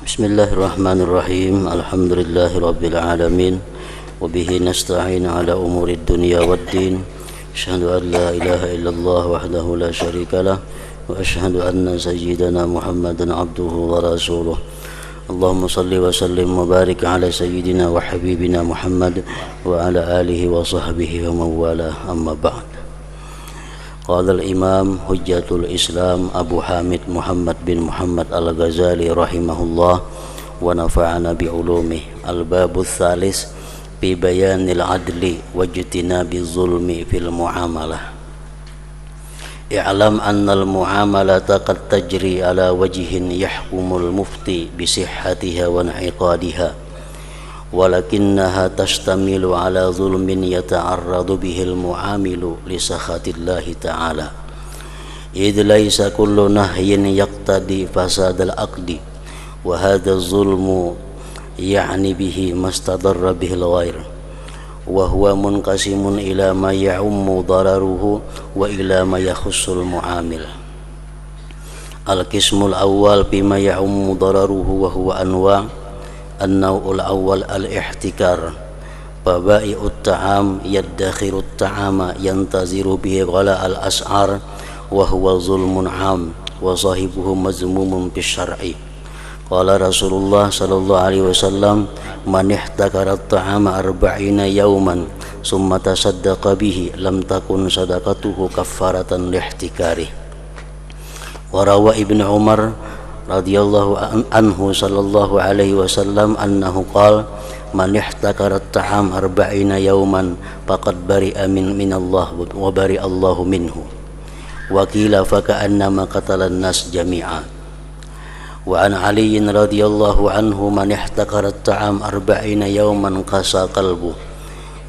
Bismillahirrahmanirrahim. Alhamdulillahirabbil alamin. Wa bihi nasta'in ala umurid dunya waddin. Asyhadu an la ilaha illallah wahdahu la syarikalah wa asyhadu anna sayyidana Muhammadan abduhu wa rasuluh. Allahumma salli wa sallim wa barik ala sayyidina wa habibina Muhammad wa ala alihi wa sahbihi wa mawala, amma ba'd. Qala al-imam hujjatul islam Abu Hamid Muhammad bin Muhammad al-Ghazali rahimahullah wa nafa'ana bi'ulumih. Al-babu tsalis fi bayanil adli wa ijtinabi zulmi fil muamalah. I'lam anna al-muamalata qad tajri ala wajhin yahkumul mufti bi sihhatiha wa in'iqadiha, walakinnaha tashtamilu ala zulmin yata'arradu bihil mu'amilu li sakhatillahi ta'ala, idh laysa kullu nahyin yaqtadi fasadal aqdi, wa hadha zulmu ya'ni bihi mastadarra bihil ghair, wa huwa munqasimun ila ma ya'ummu dararuhu wa ila ma yakhussul mu'amil. Al-qismul awwal bima ya'ummu dararuhu wa huwa anwa'. An-naw'ul awwal al-ihtikar, fabai'ut ta'am yaddakhiru at-ta'ama yantaziru bihi ghala al-as'ar wa huwa zulmun 'am wa sahibuhu mazmumun bisyar'i. Qala Rasulullah sallallahu alaihi wasallam, man ihtakara at-ta'ama 40 yawman summa tasaddaqa bihi lam takun sadaqatuhu kaffaratan lihtikari. Wa rawa Ibnu Umar radhiyallahu anhu sallallahu alaihi wasallam annahu qala, man ihtakara at-ta'am 40 yawman faqad bari'a minallah wa bari'a Allahu minhu, wa qila fa ka'annama qatala an-nas jami'a. Wa an Ali radhiyallahu anhu, man ihtakara at-ta'am 40 yawman qasa qalbu,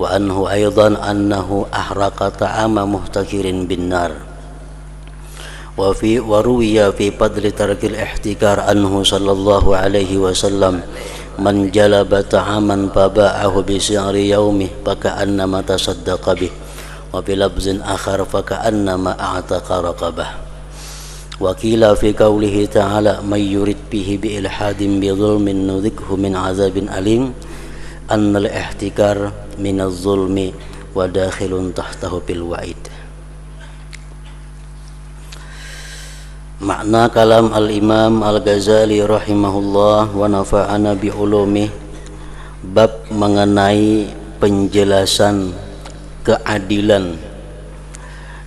wa anhu aidan annahu ahraqa ta'ama muhtakirin bin nar. Waruwiya fi fadli tarkil ihtikar anhu sallallahu alaihi wasallam, man jalaba ta'aman faba'ahu bi si'ri yaumih faka'annama tasaddaqa bih, wa fi lafzin akhar faka'annama a'taqa raqabah. Wa qila fi qawlihi ta'ala, may yurid bihi bi ilhadin bi dhulmin nudhikhu min azabin alim, annal ihtikar minaz zulmi wa dakhilun tahtahu bil wa'id. Makna kalam al-imam al-Ghazali rahimahullah wa nafa'ana bi'ulumih, bab mengenai penjelasan keadilan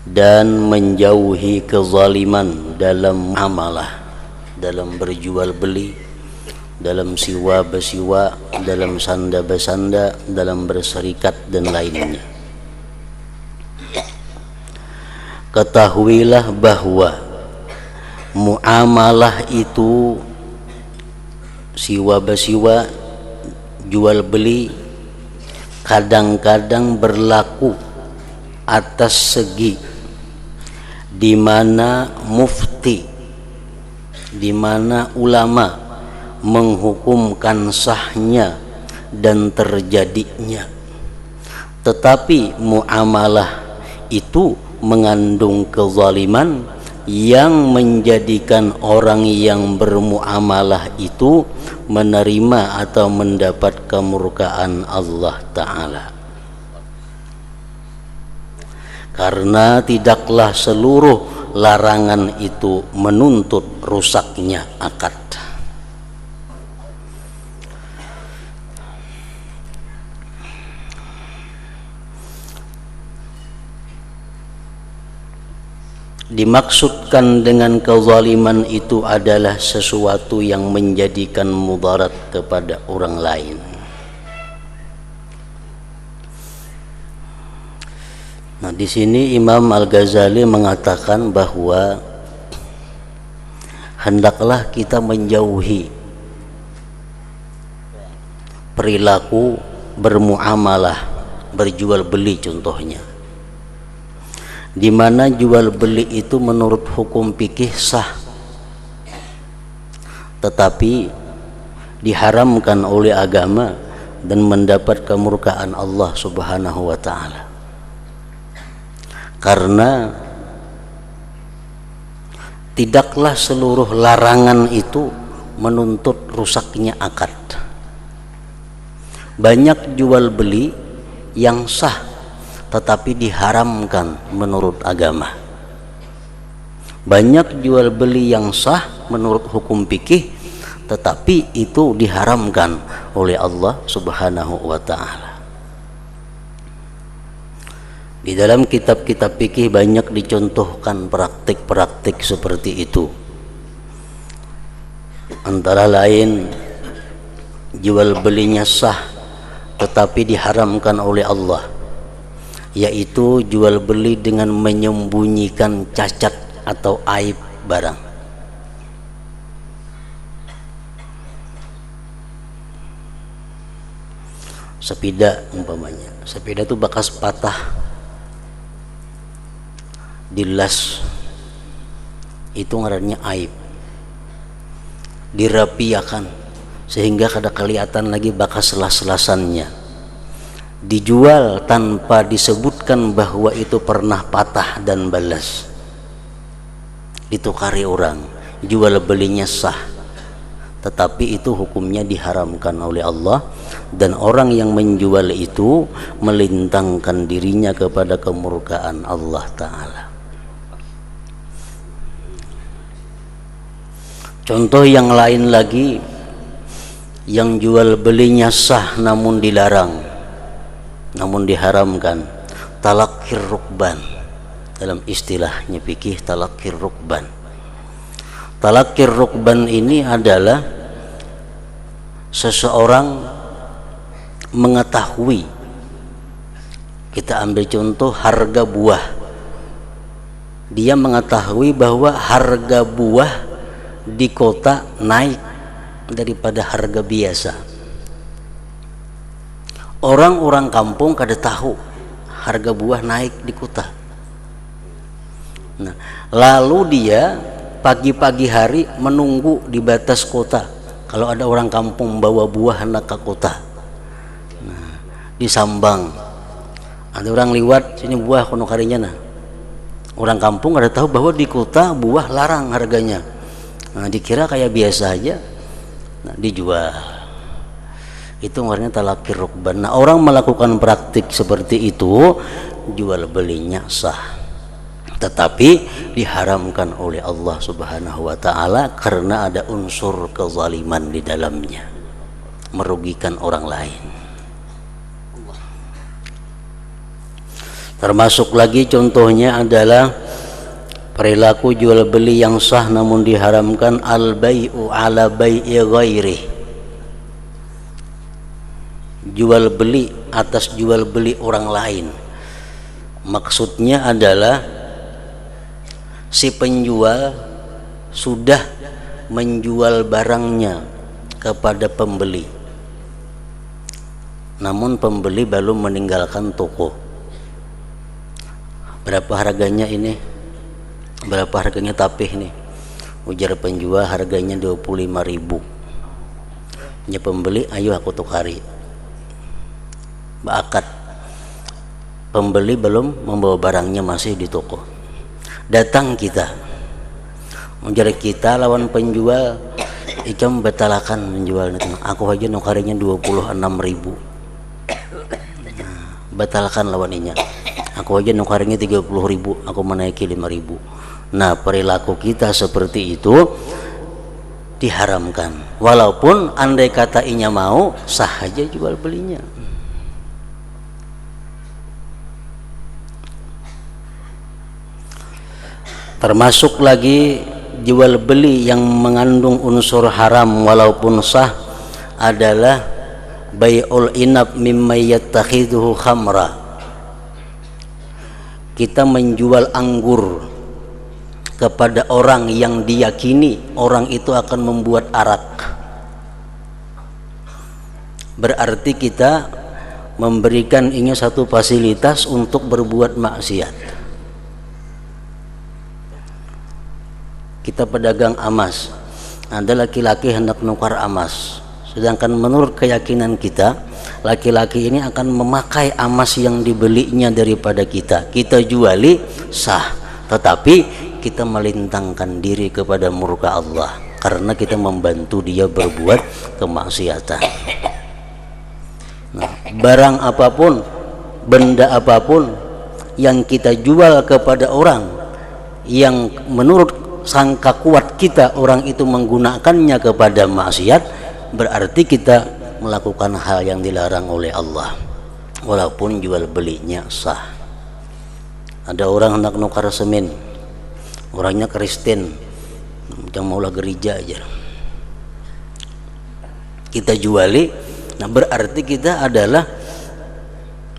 dan menjauhi kezaliman dalam amalah, dalam berjual beli, dalam siwa bersiwa, dalam sanda bersanda, dalam berserikat dan lainnya. Ketahuilah bahwa muamalah itu, siwa bersiwa, jual beli, kadang-kadang berlaku atas segi di mana mufti, di mana ulama menghukumkan sahnya dan terjadinya, tetapi muamalah itu mengandung kezaliman yang menjadikan orang yang bermuamalah itu menerima atau mendapat kemurkaan Allah Ta'ala. Karena tidaklah seluruh larangan itu menuntut rusaknya akad. Dimaksudkan dengan kezaliman itu adalah sesuatu yang menjadikan mudarat kepada orang lain. Nah, di sini Imam Al-Ghazali mengatakan bahwa hendaklah kita menjauhi perilaku bermuamalah, berjual beli contohnya, di mana jual beli itu menurut hukum fikih sah, tetapi diharamkan oleh agama dan mendapat kemurkaan Allah Subhanahu wa Ta'ala. Karena tidaklah seluruh larangan itu menuntut rusaknya akad. Banyak jual beli yang sah tetapi diharamkan menurut agama. Banyak jual beli yang sah menurut hukum fikih tetapi itu diharamkan oleh Allah Subhanahu wa taala. Di dalam kitab-kitab fikih banyak dicontohkan praktik-praktik seperti itu. Antara lain jual belinya sah tetapi diharamkan oleh Allah, yaitu jual beli dengan menyembunyikan cacat atau aib barang. Sepeda umpamanya, sepeda itu bekas patah, dilas, itu ngarannya aib, dirapiakan sehingga kada kelihatan lagi bekas selas-selasannya, dijual tanpa disebutkan bahwa itu pernah patah dan balas, ditukari orang, jual belinya sah tetapi itu hukumnya diharamkan oleh Allah, dan orang yang menjual itu melintangkan dirinya kepada kemurkaan Allah Ta'ala. Contoh yang lain lagi, yang jual belinya sah namun dilarang, namun diharamkan, talaqqir rukban. Dalam istilahnya fikih, talaqqir rukban. Talaqqir rukban ini adalah seseorang mengetahui, kita ambil contoh harga buah, dia mengetahui bahwa harga buah di kota naik daripada harga biasa. Orang-orang kampung kada tahu harga buah naik di kota. Nah, lalu dia pagi-pagi hari menunggu di batas kota. Kalau ada orang kampung bawa buah hendak ke kota, nah, disambang. Ada orang liwat, sini buah kono karinya. Nah, orang kampung kada tahu bahwa di kota buah larang harganya. Nah, dikira kayak biasa aja, nah, dijual. Itu namanya talaqqir rukban. Nah, orang melakukan praktik seperti itu, jual belinya sah tetapi diharamkan oleh Allah Subhanahu wa taala karena ada unsur kezaliman di dalamnya, merugikan orang lain. Termasuk lagi contohnya adalah perilaku jual beli yang sah namun diharamkan, al-bai'u ala bai'i ghairi. Jual beli atas jual beli orang lain. Maksudnya adalah si penjual sudah menjual barangnya kepada pembeli, namun pembeli belum meninggalkan toko. Berapa harganya ini? Berapa harganya tapih nih? Ujar penjual harganya 25.000. Ya pembeli, ayo aku tukari. Akad. Pembeli belum membawa barangnya, masih di toko. Datang kita, ujar kita lawan penjual, ikam betalakan menjual itu. Aku aja nukarinya 26.000. Batalkan lawan inya. Aku aja nukarinya 30.000, aku menaiki 5.000. Nah, perilaku kita seperti itu diharamkan. Walaupun andai kata inya mau, sah aja jual belinya. Termasuk lagi jual beli yang mengandung unsur haram walaupun sah adalah bai'ul inab mimma yattakhiduhu khamra. Kita menjual anggur kepada orang yang diyakini orang itu akan membuat arak. Berarti kita memberikan ini satu fasilitas untuk berbuat maksiat. Kita pedagang emas, ada laki-laki hendak nukar emas, sedangkan menurut keyakinan kita laki-laki ini akan memakai emas yang dibelinya daripada kita juali sah, tetapi kita melintangkan diri kepada murka Allah karena kita membantu dia berbuat kemaksiatan. Nah, barang apapun, benda apapun yang kita jual kepada orang yang menurut sangka kuat kita orang itu menggunakannya kepada maksiat, berarti kita melakukan hal yang dilarang oleh Allah walaupun jual belinya sah. Ada orang hendak nukar semen, orangnya Kristen, yang maulah gereja aja, kita juali, nah berarti kita adalah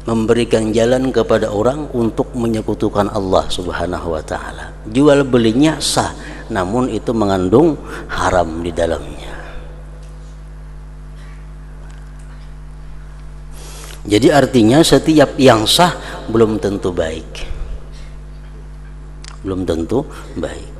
memberikan jalan kepada orang untuk menyekutukan Allah Subhanahu wa ta'ala. Jual belinya sah, namun itu mengandung haram di dalamnya. Jadi artinya setiap yang sah belum tentu baik, belum tentu baik.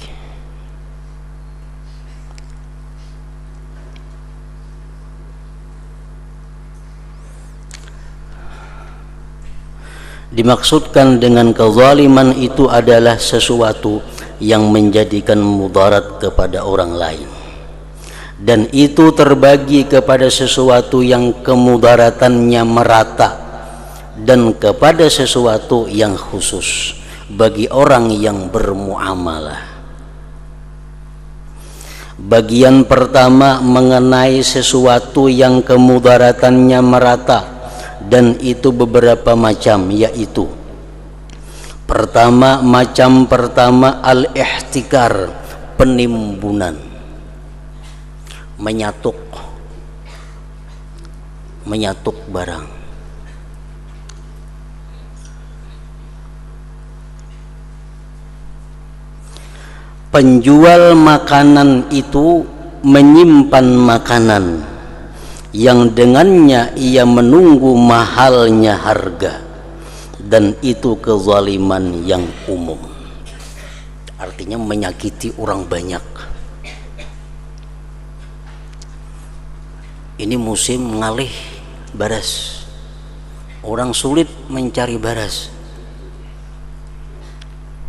Dimaksudkan dengan kezaliman itu adalah sesuatu yang menjadikan mudarat kepada orang lain, dan itu terbagi kepada sesuatu yang kemudaratannya merata dan kepada sesuatu yang khusus bagi orang yang bermuamalah. Bagian pertama mengenai sesuatu yang kemudaratannya merata, dan itu beberapa macam, yaitu macam pertama al-ihtikar, penimbunan, menyatuk barang. Penjual makanan itu menyimpan makanan yang dengannya ia menunggu mahalnya harga, dan itu kezaliman yang umum, artinya menyakiti orang banyak. Ini musim ngalih baras, orang sulit mencari baras,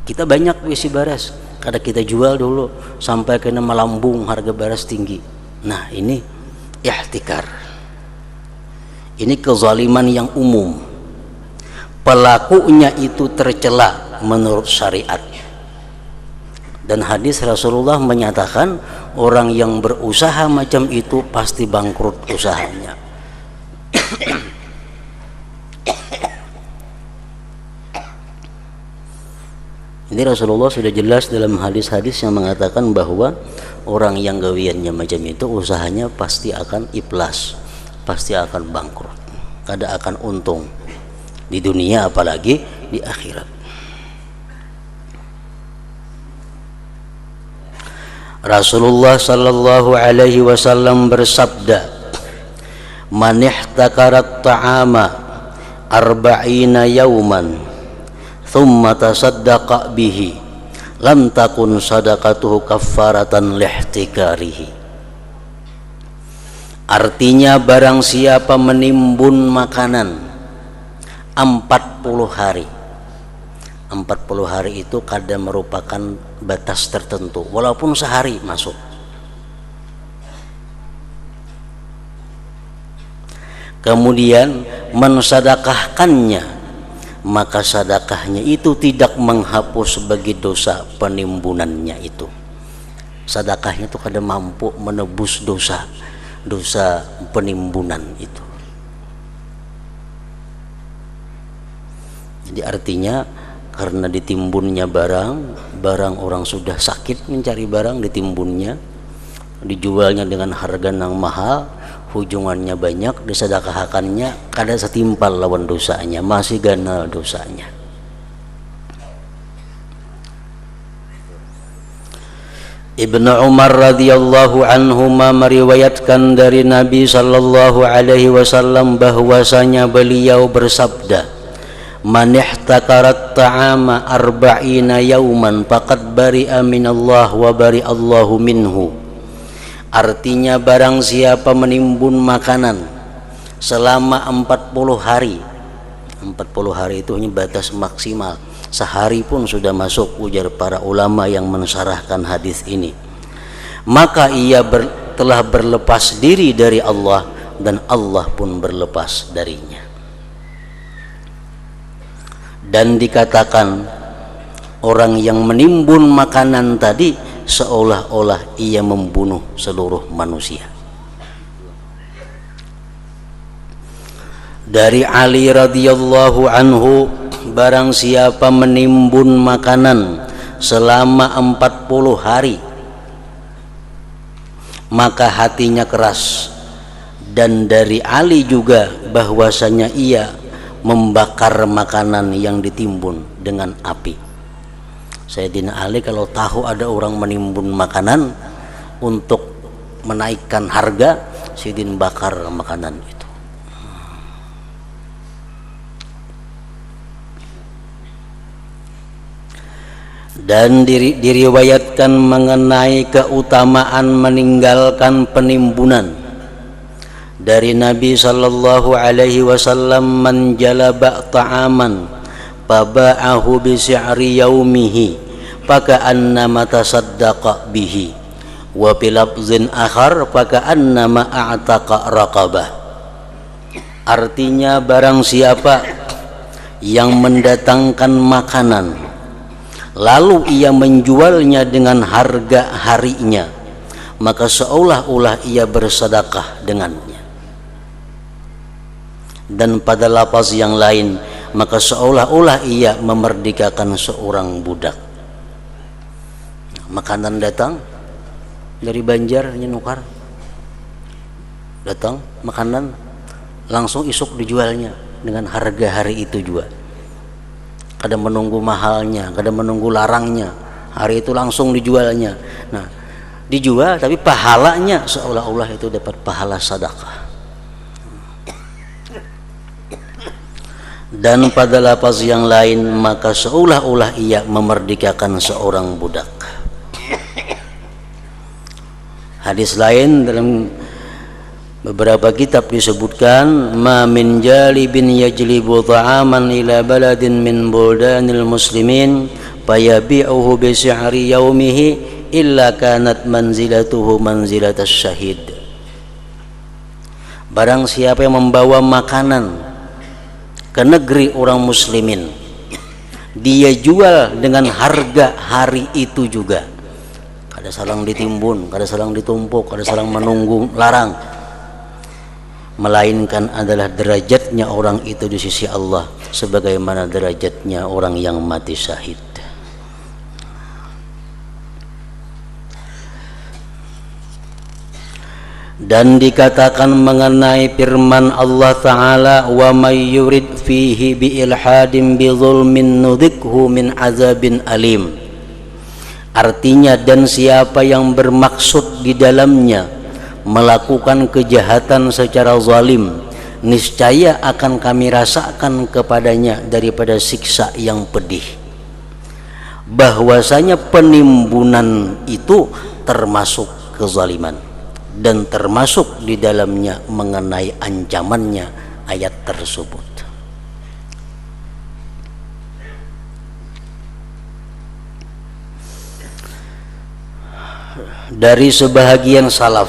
kita banyak isi baras, kada kita jual dulu sampai kena melambung harga baras tinggi. Nah, ini ihtikar, ini kezaliman yang umum, pelakunya itu tercela menurut syariat, dan hadis Rasulullah menyatakan orang yang berusaha macam itu pasti bangkrut usahanya. Ini Rasulullah sudah jelas dalam hadis-hadis yang mengatakan bahwa orang yang gawiannya macam itu usahanya pasti akan iflas, pasti akan bangkrut, kada akan untung di dunia apalagi di akhirat. Rasulullah sallallahu alaihi wasallam bersabda, "Man ihtakarat ta'ama arba'ina yawman thumma tasaddaqa bihi lam takun sadaqatuhu kaffaratan lihtikarihi." Artinya barang siapa menimbun makanan 40 hari, 40 hari itu kadang merupakan batas tertentu, walaupun sehari masuk. Kemudian mensedekahkannya, maka sedekahnya itu tidak menghapus sebagai dosa penimbunannya itu. Sedekahnya itu kadang mampu menebus dosa penimbunan itu. Jadi artinya karena ditimbunnya barang orang sudah sakit mencari barang, ditimbunnya, dijualnya dengan harga yang mahal, hujungannya banyak, disedekahkannya kada setimpal lawan dosanya, masih ganal dosanya. Ibnu Umar radhiyallahu anhuma meriwayatkan dari Nabi sallallahu alaihi wasallam bahwasanya beliau bersabda, "Man ihtakarat ta'ama arba'ina yauman faqad bari'a minallah wa bari'allahu minhu." Artinya barang siapa menimbun makanan selama 40 hari, 40 hari itu hanya batas maksimal, sehari pun sudah masuk, ujar para ulama yang mensyarahkan hadis ini. maka ia telah berlepas diri dari Allah dan Allah pun berlepas darinya. Dan dikatakan orang yang menimbun makanan tadi seolah-olah ia membunuh seluruh manusia. Dari Ali radhiyallahu anhu, barang siapa menimbun makanan selama 40 hari maka hatinya keras. Dan dari Ali juga bahwasanya ia membakar makanan yang ditimbun dengan api. Sayyidina Ali kalau tahu ada orang menimbun makanan untuk menaikkan harga, Sayyidina bakar makanan itu. Dan diriwayatkan mengenai keutamaan meninggalkan penimbunan dari Nabi sallallahu alaihi wasallam, man jalaba ta'aman faba'ahu bi si'ri yaumihi faka'annama tasaddaqa bihi wa bilafzin akhar faka'annama a'taqa raqabah. Artinya barang siapa yang mendatangkan makanan lalu ia menjualnya dengan harga harinya, maka seolah-olah ia bersedekah dengannya. Dan pada lafaz yang lain, maka seolah-olah ia memerdekakan seorang budak. Makanan datang dari Banjar, nukar datang makanan, langsung isuk dijualnya dengan harga hari itu juga. Kadang menunggu mahalnya, kadang menunggu larangnya, hari itu langsung dijualnya. Nah, dijual tapi pahalanya seolah-olah itu dapat pahala sedekah. Dan pada lafaz yang lain, maka seolah-olah ia memerdekakan seorang budak. Hadis lain dalam beberapa kitab disebutkan, ma min jalibin yajlibu ta'aman ila baladin min buldanil muslimin fayabi'uhu bi si'ri yaumihi illa kanat manzilatuhu manzilatas syahid. Barang siapa yang membawa makanan ke negeri orang muslimin, dia jual dengan harga hari itu juga. Kada salang ditimbun, kada salang ditumpuk, kada salang menunggu larang, melainkan adalah derajatnya orang itu di sisi Allah sebagaimana derajatnya orang yang mati syahid. Dan dikatakan mengenai firman Allah Ta'ala, wa may yurid fihi bi ilhadin bi zulmin nudhikhu min azabin alim. Artinya, dan siapa yang bermaksud di dalamnya melakukan kejahatan secara zalim, niscaya akan kami rasakan kepadanya daripada siksa yang pedih. Bahwasanya penimbunan itu termasuk kezaliman dan termasuk di dalamnya mengenai ancamannya ayat tersebut. Dari sebahagian salaf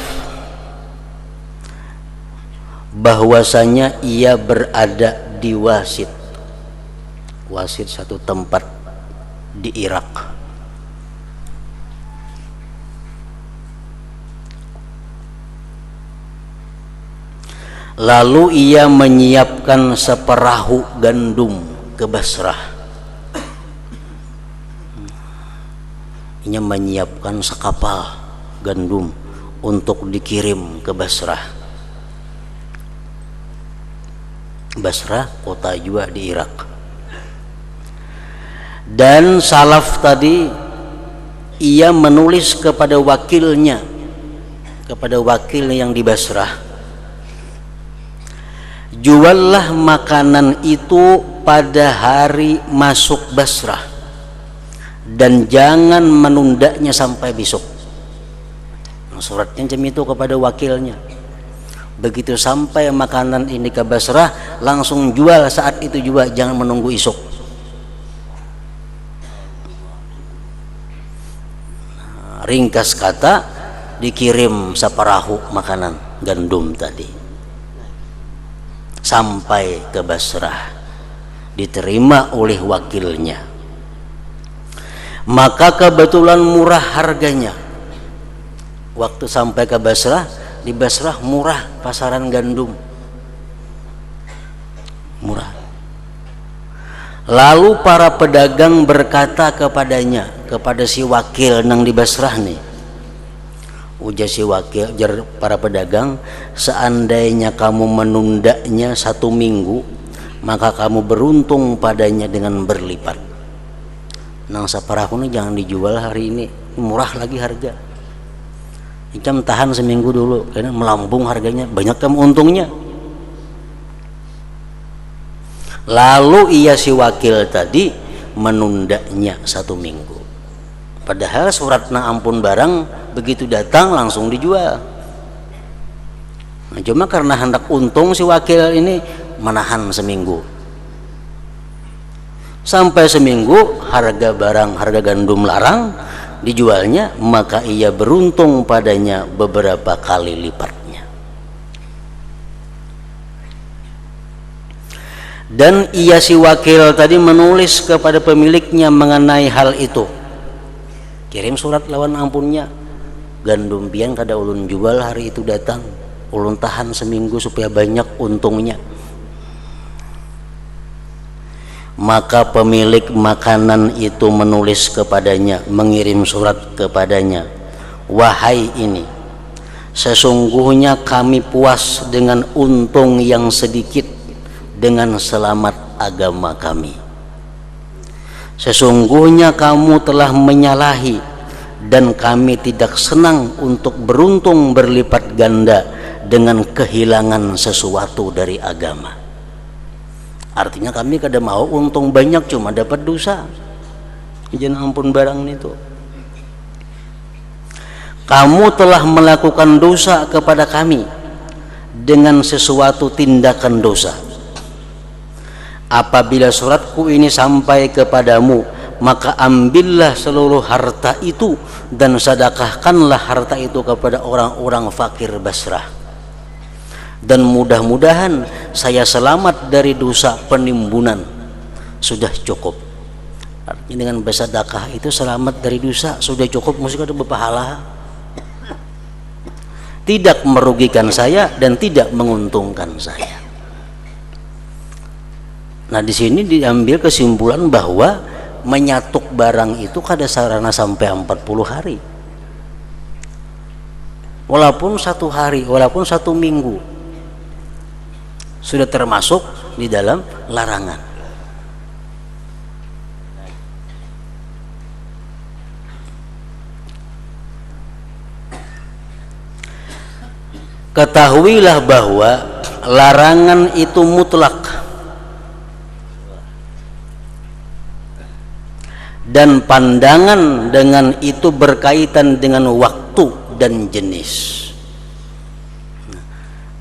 bahwasanya ia berada di Wasit. Wasit satu tempat di Irak. Lalu ia menyiapkan seperahu gandum ke Basrah. Ia menyiapkan sekapal gandum untuk dikirim ke Basrah. Basrah kota juga di Irak. Dan salaf tadi ia menulis kepada wakilnya, kepada wakil yang di Basrah, juallah makanan itu pada hari masuk Basrah dan jangan menundanya sampai besok. Suratnya jam itu kepada wakilnya. Begitu sampai makanan ini ke Basrah, langsung jual saat itu juga, jangan menunggu esok. Ringkas kata, dikirim saperahu makanan gandum tadi sampai ke Basrah, diterima oleh wakilnya. Maka kebetulan murah harganya. Waktu sampai ke Basrah, di Basrah murah pasaran gandum, murah. Lalu para pedagang berkata kepadanya, kepada si wakil nang di Basrah nih, ujar si wakil, ujar para pedagang, seandainya kamu menundanya 1 minggu, maka kamu beruntung padanya dengan berlipat. Nang saperahu ini jangan dijual hari ini, murah lagi harga. Icam tahan seminggu dulu, karena melambung harganya, banyak kamu untungnya. Lalu ia si wakil tadi menundanya 1 minggu. Padahal surat na ampun barang begitu datang langsung dijual. Nah, cuma karena hendak untung si wakil ini menahan seminggu. Sampai seminggu harga barang, harga gandum larang dijualnya, maka ia beruntung padanya beberapa kali lipatnya. Dan ia si wakil tadi menulis kepada pemiliknya mengenai hal itu, kirim surat lawan ampunnya, gandum pian kada ulun jual hari itu datang, ulun tahan seminggu supaya banyak untungnya. Maka pemilik makanan itu menulis kepadanya, mengirim surat kepadanya, wahai ini, sesungguhnya kami puas dengan untung yang sedikit dengan selamat agama kami. Sesungguhnya kamu telah menyalahi dan kami tidak senang untuk beruntung berlipat ganda dengan kehilangan sesuatu dari agama. Artinya kami kada mau untung banyak cuma dapat dosa. Jangan ampun barang itu. Kamu telah melakukan dosa kepada kami dengan sesuatu tindakan dosa. Apabila suratku ini sampai kepadamu, maka ambillah seluruh harta itu dan sedekahkanlah harta itu kepada orang-orang fakir Basrah. Dan mudah-mudahan saya selamat dari dosa penimbunan. Sudah cukup. Artinya dengan bersedekah itu selamat dari dosa, sudah cukup, mesti ada berpahala. Tidak merugikan saya dan tidak menguntungkan saya. Nah, di sini diambil kesimpulan bahwa menyatuk barang itu kada sarana sampai 40 hari. Walaupun 1 hari, walaupun 1 minggu, sudah termasuk di dalam larangan. Ketahuilah bahwa larangan itu mutlak dan pandangan dengan itu berkaitan dengan waktu dan jenis.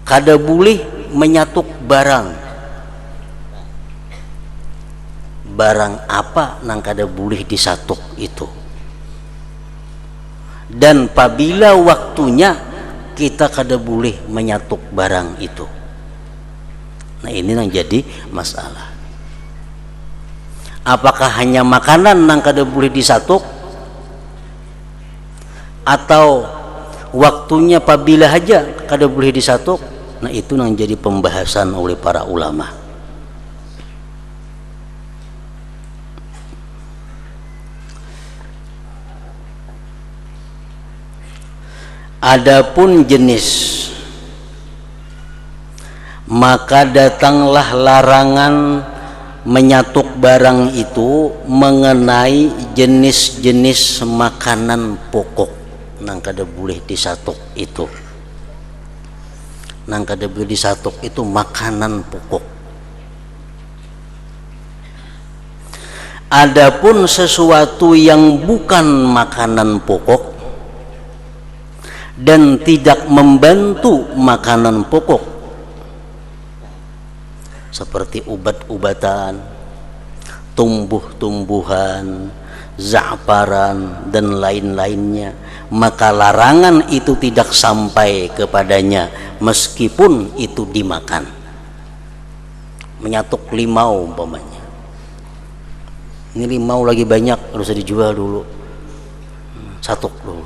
Kada boleh menyatuk barang apa nang kada boleh disatuk itu, dan apabila waktunya kita kada boleh menyatuk barang itu. Nah, ini yang jadi masalah. Apakah hanya makanan nang kada boleh disatuk, atau waktunya apabila aja kada boleh disatuk? Nah, itu yang jadi pembahasan oleh para ulama. Adapun jenis, maka datanglah larangan menyatuk barang itu mengenai jenis-jenis makanan pokok nang kada boleh disatuk itu. Nang kada boleh disatuk itu makanan pokok. Adapun sesuatu yang bukan makanan pokok dan tidak membantu makanan pokok, seperti ubat-ubatan, tumbuh-tumbuhan, za'faran dan lain-lainnya, maka larangan itu tidak sampai kepadanya meskipun itu dimakan. Menyatuk limau umpamanya, ini limau lagi banyak, harus dijual dulu, satuk dulu,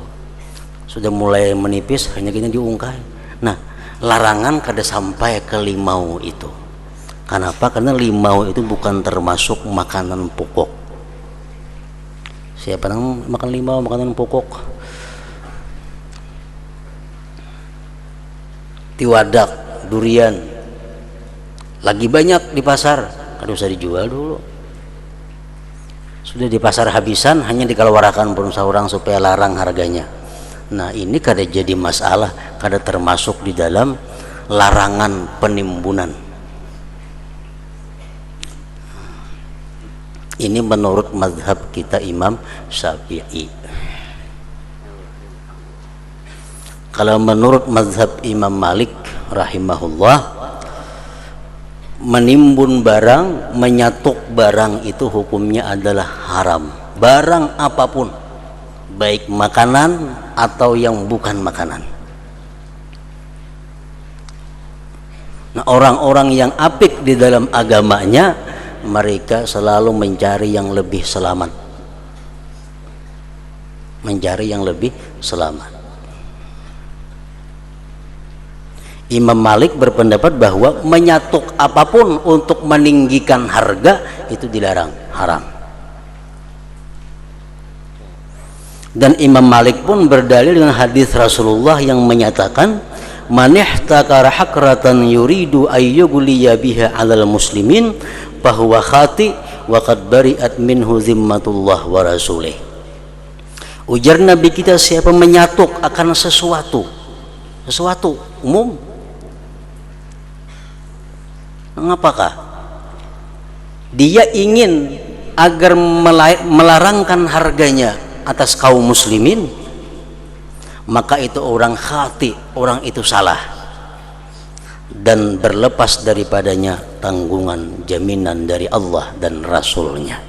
sudah mulai menipis hanya gini diungkai. Nah, larangan kada sampai ke limau itu. Kenapa? Karena limau itu bukan termasuk makanan pokok. Siapa yang makan limau makanan pokok? Tiwadak, durian lagi banyak di pasar, kada usah dijual dulu. Sudah di pasar habisan, hanya dikeluarkan pun seorang supaya larang harganya. Nah, ini kada jadi masalah, kada termasuk di dalam larangan penimbunan. Ini menurut mazhab kita Imam Syafi'i. Kalau menurut mazhab Imam Malik rahimahullah, menimbun barang, menyatuk barang itu hukumnya adalah haram. Barang apapun, baik makanan atau yang bukan makanan. Nah, orang-orang yang apik di dalam agamanya, mereka selalu mencari yang lebih selamat, mencari yang lebih selamat. Imam Malik berpendapat bahwa menyatuk apapun untuk meninggikan harga itu dilarang, haram. Dan Imam Malik pun berdalil dengan hadis Rasulullah yang menyatakan, man ihtakara hakratan yuridu ayyughliya biha 'alal muslimin fahuwa khati wa qad bari'at minhu zimmatullah wa rasulih. Ujar Nabi kita, siapa menyatuk akan sesuatu umum, mengapakah dia ingin agar melarangkan harganya atas kaum muslimin, maka itu orang khati, orang itu salah, dan berlepas daripadanya tanggungan jaminan dari Allah dan Rasulnya.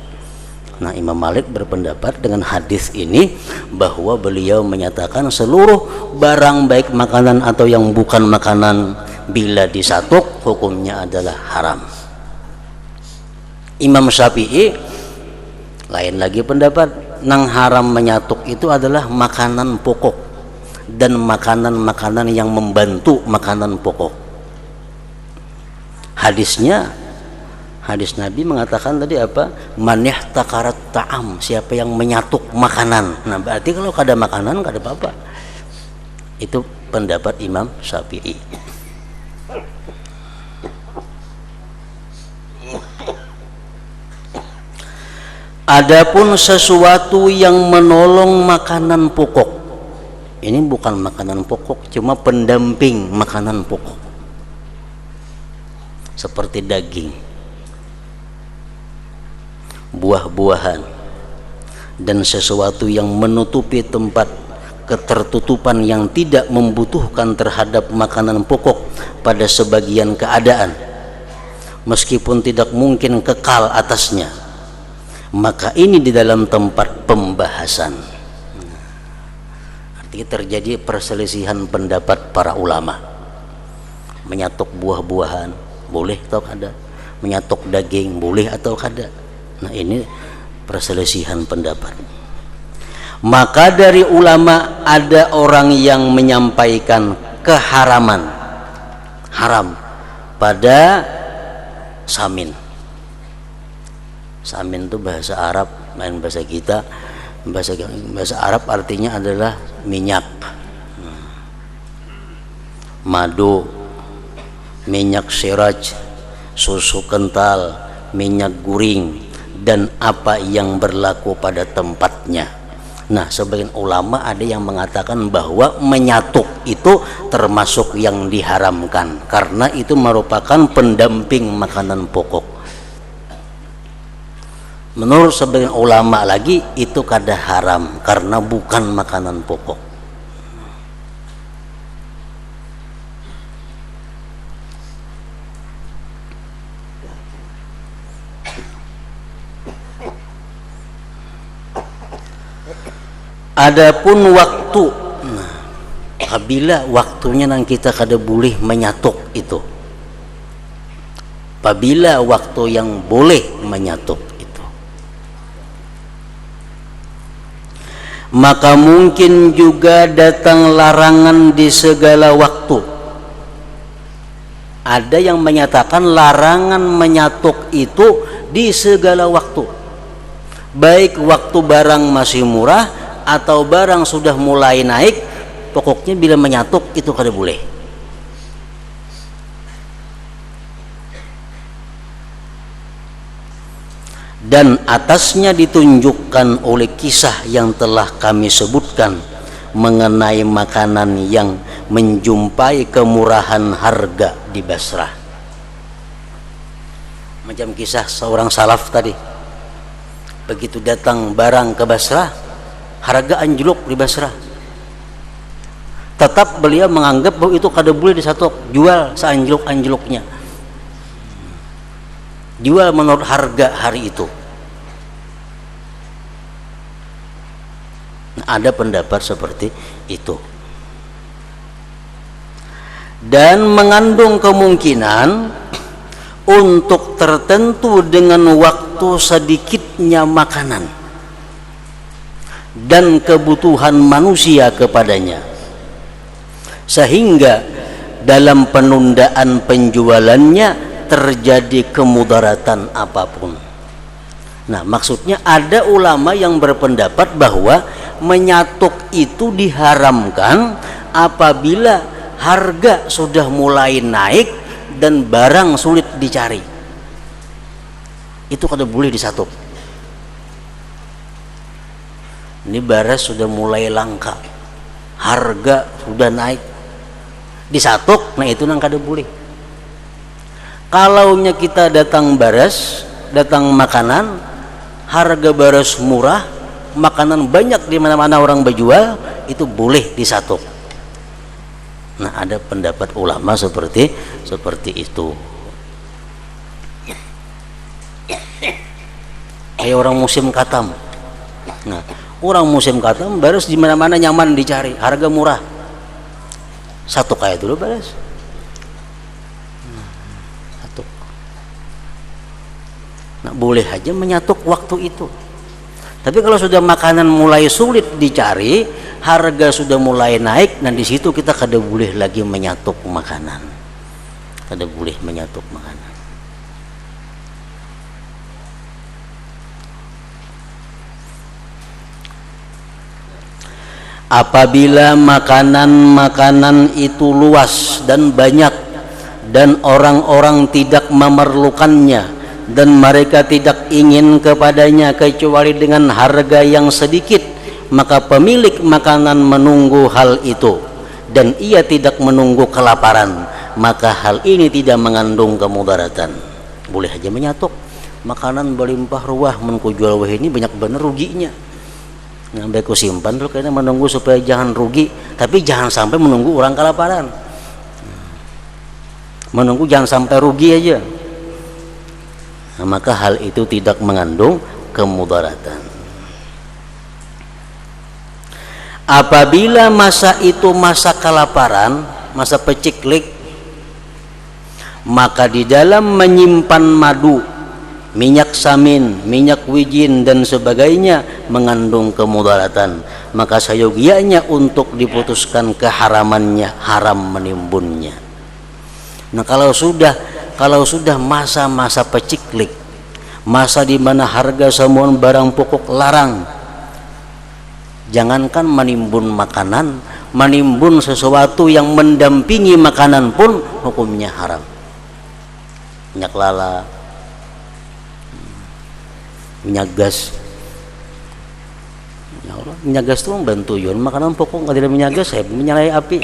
Nah, Imam Malik berpendapat dengan hadis ini bahwa beliau menyatakan seluruh barang baik makanan atau yang bukan makanan bila disatuk hukumnya adalah haram. Imam Syafi'i lain lagi pendapat, nang haram menyatuk itu adalah makanan pokok dan makanan-makanan yang membantu makanan pokok. Hadis Nabi mengatakan tadi apa? Man yahtakarat ta'am, siapa yang menyatuk makanan. Nah, berarti kalau kada makanan kada apa-apa. Itu pendapat Imam Syafi'i. Adapun sesuatu yang menolong makanan pokok, ini bukan makanan pokok, cuma pendamping makanan pokok, seperti daging, buah-buahan, dan sesuatu yang menutupi tempat ketertutupan yang tidak membutuhkan terhadap makanan pokok pada sebagian keadaan, meskipun tidak mungkin kekal atasnya, maka ini di dalam tempat pembahasan. Artinya terjadi perselisihan pendapat para ulama. Menyatuk buah-buahan boleh atau kada, menyatuk daging boleh atau kada. Nah, ini perselisihan pendapat. Maka dari ulama ada orang yang menyampaikan keharaman, haram pada samin. Samin itu bahasa Arab, lain bahasa kita. Bahasa Arab artinya adalah minyak, madu, minyak siraj, susu kental, minyak guring, dan apa yang berlaku pada tempatnya. Nah, sebagian ulama ada yang mengatakan bahwa menyatuk itu termasuk yang diharamkan karena itu merupakan pendamping makanan pokok. Menurut sebagian ulama lagi itu kada haram karena bukan makanan pokok. Adapun waktu, nah, apabila waktunya nang kita kada boleh menyatuk itu, apabila waktu yang boleh menyatuk itu, maka mungkin juga datang larangan di segala waktu. Ada yang menyatakan larangan menyatuk itu di segala waktu, baik waktu barang masih murah atau barang sudah mulai naik, pokoknya bila menyatuk itu kada boleh. Dan atasnya ditunjukkan oleh kisah yang telah kami sebutkan mengenai makanan yang menjumpai kemurahan harga di Basrah. Macam kisah seorang salaf tadi, begitu datang barang ke Basrah, harga anjlok di Basrah, tetap beliau menganggap bahwa itu kada boleh disatuk, jual seanjlok-anjloknya, jual menurut harga hari itu. Nah, ada pendapat seperti itu, dan mengandung kemungkinan untuk tertentu dengan waktu sedikitnya makanan dan kebutuhan manusia kepadanya, sehingga dalam penundaan penjualannya terjadi kemudaratan apapun. Nah, maksudnya ada ulama yang berpendapat bahwa menyatuk itu diharamkan apabila harga sudah mulai naik dan barang sulit dicari, itu kada boleh disatuk. Ini beras sudah mulai langka, harga sudah naik, disatuk, nah itu nang kada boleh. Kalaunya kita datang beras, datang makanan, harga beras murah, makanan banyak di mana-mana orang berjual, itu boleh disatuk. Nah, ada pendapat ulama seperti itu. Kayak orang musim katam. Nah, orang musim katam beras di mana-mana nyaman dicari, harga murah. Satu kayak dulu beras. Satu. Nah, boleh aja menyatuk waktu itu. Tapi kalau sudah makanan mulai sulit dicari, harga sudah mulai naik, dan di situ kita kada boleh lagi menyatuk makanan. Kada boleh menyatuk makanan. Apabila makanan-makanan itu luas dan banyak dan orang-orang tidak memerlukannya dan mereka tidak ingin kepadanya kecuali dengan harga yang sedikit, maka pemilik makanan menunggu hal itu dan ia tidak menunggu kelaparan, maka hal ini tidak mengandung kemudaratan. Boleh aja menyatuk. Makanan berlimpah ruah, menku jual wah ini banyak bener ruginya. Nah, baik simpan dulu karena menunggu supaya jangan rugi, tapi jangan sampai menunggu orang kelaparan. Menunggu jangan sampai rugi aja. Nah, maka hal itu tidak mengandung kemudaratan. Apabila masa itu masa kelaparan, masa peciklik, maka di dalam menyimpan madu, minyak samin, minyak wijin dan sebagainya mengandung kemudaratan, maka sayogianya untuk diputuskan keharamannya, haram menimbunnya. Nah, kalau sudah masa-masa peciklik, masa di mana harga semua barang pokok larang, jangankan menimbun makanan, menimbun sesuatu yang mendampingi makanan pun hukumnya haram. Minyak lala, minyak gas. Ya Allah, minyak gas itu membantu yun makanan pokok, nggak ada minyak gas, saya menyalahi api.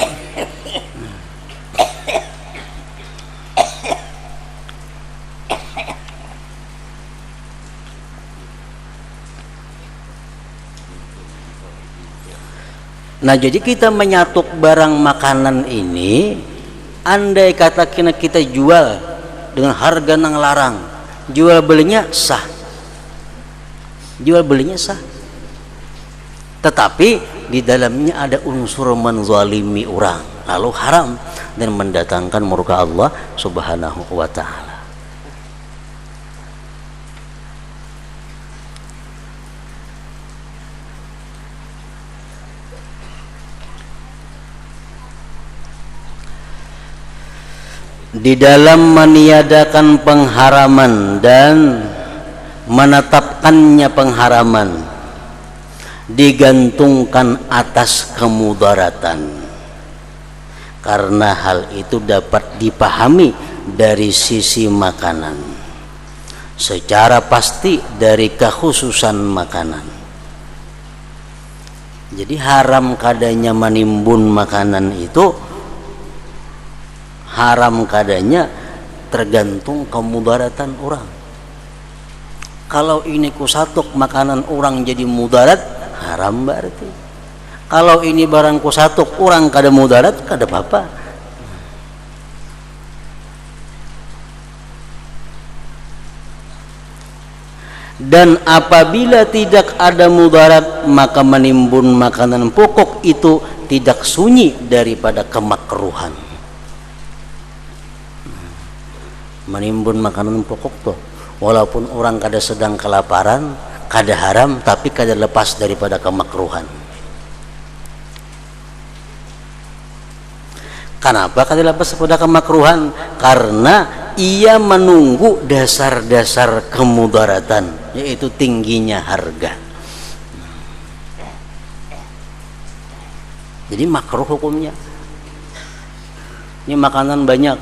Nah, jadi kita menyatuk barang makanan ini, andai kata kita jual dengan harga nang larang, jual belinya sah. Jual belinya sah. tetapi di dalamnya ada unsur menzalimi orang, lalu haram dan mendatangkan murka Allah Subhanahu wa ta'ala. Di dalam meniadakan pengharaman dan menetapkannya pengharaman digantungkan atas kemudaratan, karena hal itu dapat dipahami dari sisi makanan secara pasti dari kekhususan makanan. Jadi haram kadanya menimbun makanan itu haram kadanya tergantung kemudaratan orang. Kalau ini kusatuk makanan orang jadi mudarat, haram berarti. Kalau ini barang kusatuk orang kada mudarat, kada apa-apa. Dan apabila tidak ada mudarat, maka menimbun makanan pokok itu tidak sunyi daripada kemakruhan. Menimbun makanan pokok tuh, walaupun orang kada sedang kelaparan, kada haram, tapi kada lepas daripada kemakruhan. Kenapa kada lepas daripada kemakruhan? Karena ia menunggu dasar-dasar kemudaratan, yaitu tingginya harga. Jadi makruh hukumnya. Ini makanan banyak,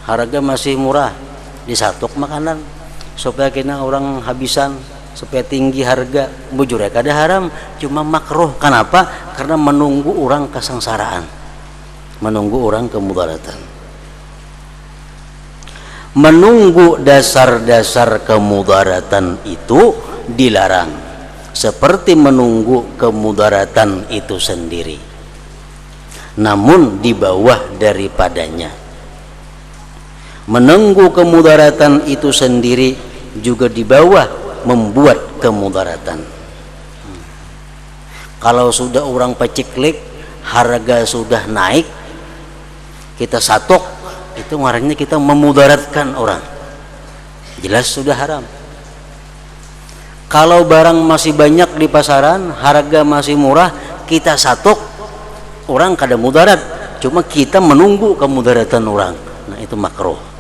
harga masih murah, disatuk makanan supaya kena orang habisan, supaya tinggi harga. Bujur ya kada haram, cuma makruh. Kenapa? Karena menunggu orang kesengsaraan, menunggu orang kemudaratan. Menunggu dasar-dasar kemudaratan itu dilarang, seperti menunggu kemudaratan itu sendiri, namun di bawah daripadanya. Menunggu kemudaratan itu sendiri juga di bawah membuat kemudaratan. Kalau sudah orang paciklik, harga sudah naik, kita satok, itu ngarannya kita memudaratkan orang, jelas sudah haram. Kalau barang masih banyak di pasaran, harga masih murah, kita satok, orang kada mudarat, cuma kita menunggu kemudaratan orang, nah itu makruh.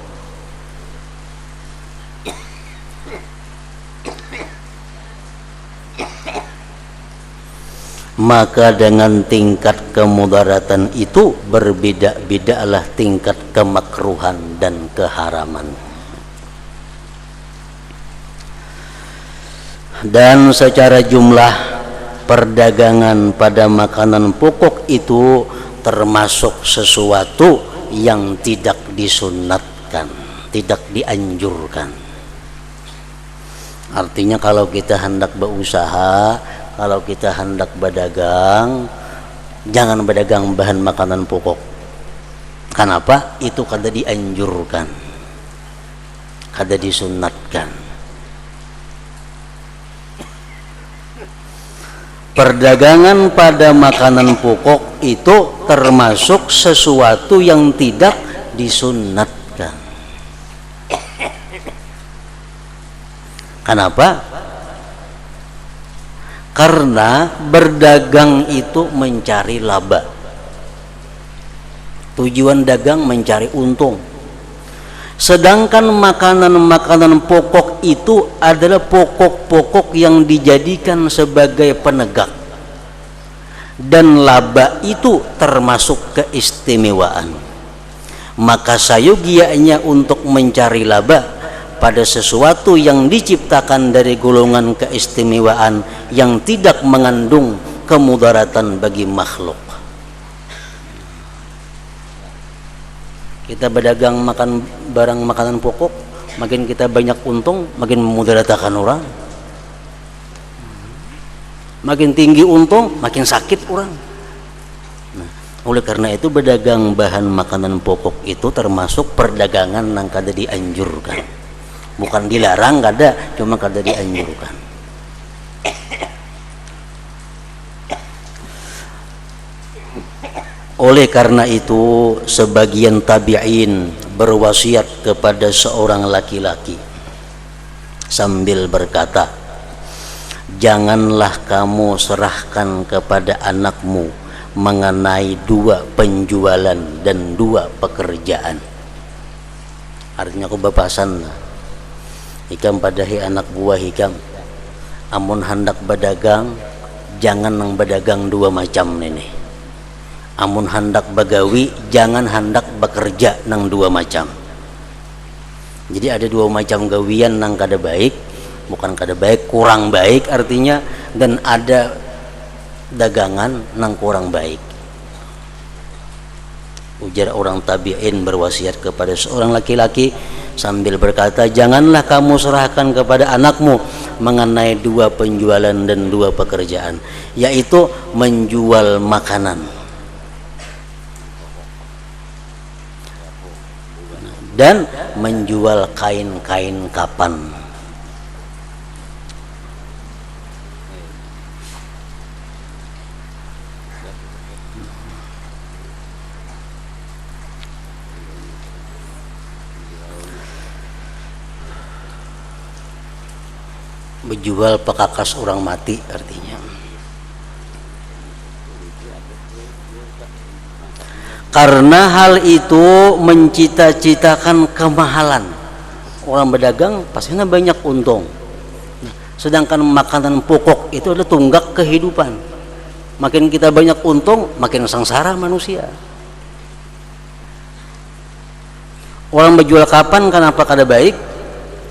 Maka dengan tingkat kemudaratan itu berbeda-bedalah tingkat kemakruhan dan keharaman. Dan secara jumlah, perdagangan pada makanan pokok itu termasuk sesuatu yang tidak disunnatkan, tidak dianjurkan. Artinya kalau kita hendak berusaha, kalau kita hendak berdagang, jangan berdagang bahan makanan pokok. Kenapa? Itu kada dianjurkan, kada disunnatkan. Perdagangan pada makanan pokok itu termasuk sesuatu yang tidak disunnatkan. Kenapa? Karena berdagang itu mencari laba. Tujuan dagang mencari untung. Sedangkan makanan-makanan pokok itu adalah pokok-pokok yang dijadikan sebagai penegak. Dan laba itu termasuk keistimewaan. Maka sayogianya untuk mencari laba pada sesuatu yang diciptakan dari golongan keistimewaan yang tidak mengandung kemudaratan bagi makhluk. Kita berdagang makan barang makanan pokok, makin kita banyak untung, makin memudaratakan orang. Makin tinggi untung, makin sakit orang. Nah, oleh karena itu berdagang bahan makanan pokok itu termasuk perdagangan yang kada dianjurkan. Bukan dilarang, kada, cuma kada dianjurkan. Oleh karena itu sebagian tabi'in berwasiat kepada seorang laki-laki sambil berkata, janganlah kamu serahkan kepada anakmu mengenai 2 penjualan dan 2 pekerjaan. Artinya aku bapasan hikam padahi anak buah hikam, amun hendak berdagang jangan nang berdagang 2 macam ini. Amun hendak bagawi jangan hendak bekerja nang 2 macam. Jadi ada 2 macam gawian nang kada baik, bukan kada baik, kurang baik artinya, dan ada dagangan nang kurang baik. Ujar orang tabi'in berwasiat kepada seorang laki-laki sambil berkata, janganlah kamu serahkan kepada anakmu mengenai 2 penjualan dan 2 pekerjaan, yaitu menjual makanan dan menjual kain-kain kapan. Menjual pekakas orang mati artinya. Karena hal itu mencita-citakan kemahalan. Orang berdagang pastinya banyak untung. Sedangkan makanan pokok itu adalah tunggak kehidupan. Makin kita banyak untung, makin sengsara manusia. Orang berjual kapan kenapa kada baik?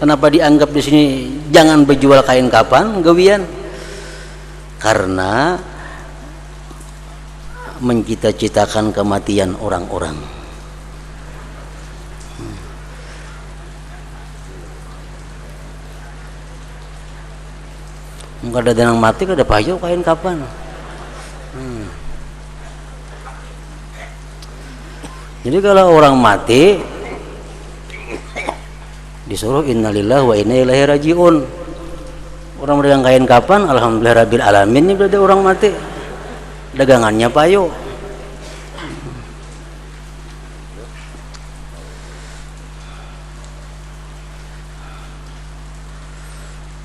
Kenapa dianggap di sini jangan berjual kain kapan, gawian? Karena mencita-citakan kematian orang-orang. Enggak ada yang mati, kada payo kain kapan. Jadi kalau orang mati disuruh innalillahi wa inna ilaihi rajiun. Orang berdagang kain kapan, alhamdulillah rabbil alamin, ini berarti orang mati. Dagangannya payo.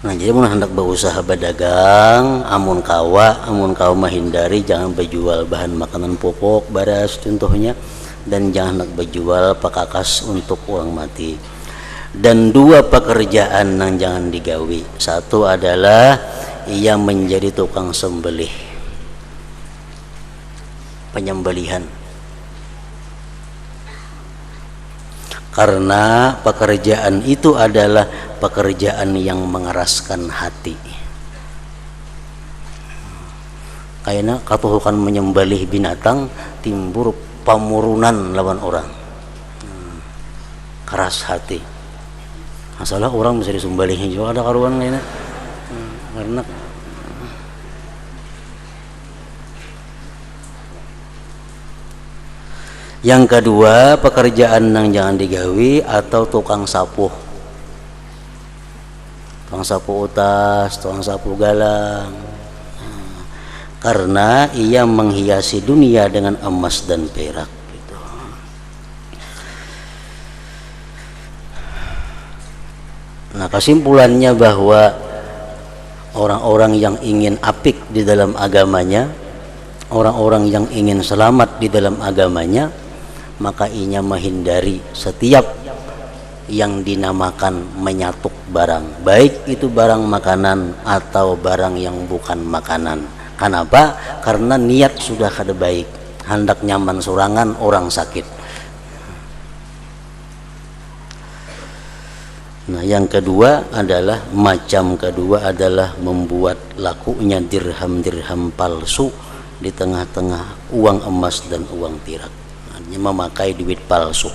Nah, jadi mun hendak berusaha berdagang, amun kawa menghindari jangan berjual bahan makanan pokok, baras contohnya, dan jangan hendak berjual pekakas untuk uang mati. Dan 2 pekerjaan yang jangan digawi. Satu adalah ia menjadi tukang sembelih, penyembelihan. Karena pekerjaan itu adalah pekerjaan yang mengeraskan hati. Kayaknya katuhukan menyembelih binatang timbul pamurunan lawan orang. Keras hati. Masalah orang bisa disembelihin juga ada karuan kayaknya. Karena yang kedua, pekerjaan yang jangan digawi atau tukang sapu. Tukang sapu utas, tukang sapu galang. Karena ia menghiasi dunia dengan emas dan perak gitu. Nah, kesimpulannya bahwa orang-orang yang ingin apik di dalam agamanya, orang-orang yang ingin selamat di dalam agamanya, maka ia menghindari setiap yang dinamakan menyatuk barang, baik itu barang makanan atau barang yang bukan makanan. Kenapa? Karena niat sudah kada baik, hendak nyaman sorangan orang sakit. Nah, yang kedua adalah membuat lakunya dirham-dirham palsu di tengah-tengah uang emas dan uang perak. Artinya memakai duit palsu.